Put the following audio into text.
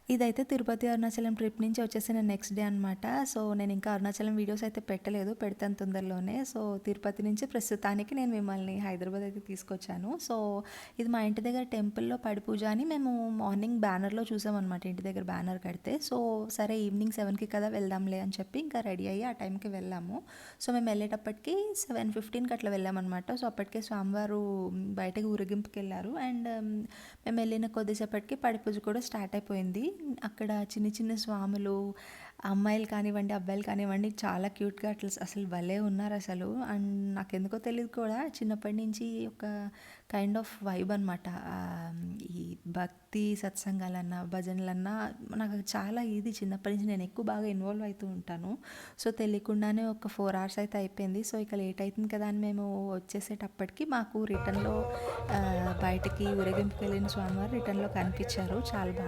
ఇదైతే తిరుపతి, అరుణాచలం ట్రిప్ నుంచి వచ్చేసిన నెక్స్ట్ డే అనమాట. సో, నేను ఇంకా అరుణాచలం వీడియోస్ అయితే పెట్టలేదు. పెడతాను తొందరలోనే. సో, తిరుపతి నుంచి ప్రస్తుతానికి నేను మిమ్మల్ని హైదరాబాద్ అయితే తీసుకొచ్చాను. సో, ఇది మా ఇంటి దగ్గర టెంపుల్‌లో పడి పూజ అని మేము మార్నింగ్ బ్యానర్‌లో చూసామనమాట. ఇంటి దగ్గర బ్యానర్ కడితే. సో, సరే ఈవినింగ్ 7కి కదా వెళ్దాంలే అని చెప్పి ఇంకా రెడీ అయ్యి ఆ టైంకి వెళ్ళాము. సో, మేము వెళ్ళేటప్పటికి 7:15కి అట్లా వెళ్ళామనమాట. సో, అప్పటికే స్వామివారు బయటకి ఊరేగింపుకెళ్లారు. అండ్ మేము వెళ్ళిన కొద్దిసేపటికి పడి పూజ కూడా స్టార్ట్ అయిపోయింది. అక్కడ చిన్న చిన్న స్వాములు, అమ్మాయిలు కానివ్వండి, అబ్బాయిలు కానివ్వండి చాలా క్యూట్‌గా అట్లా అసలు భలే ఉన్నారసలు. అండ్ నాకెందుకో తెలీదు కూడా చిన్నప్పటి నుంచి ఒక కైండ్ ఆఫ్ వైబ్ అనమాట. ఈ భక్తి సత్సంగాలన్నా, భజనలన్నా నాకు చాలా ఇది చిన్నప్పటి నుంచి నేను ఎక్కువ బాగా ఇన్వాల్వ్ అవుతూ ఉంటాను. సో, తెలియకుండానే ఒక 4 అవర్స్ అయితే అయిపోయింది. సో, ఇక లేట్ అవుతుంది కదా అని మేము వచ్చేసేటప్పటికి మాకు రిటర్న్‌లో బయటకి ఊరేగింపుకెళ్ళిన స్వామివారు రిటర్న్‌లో కనిపించారు. చాలా బా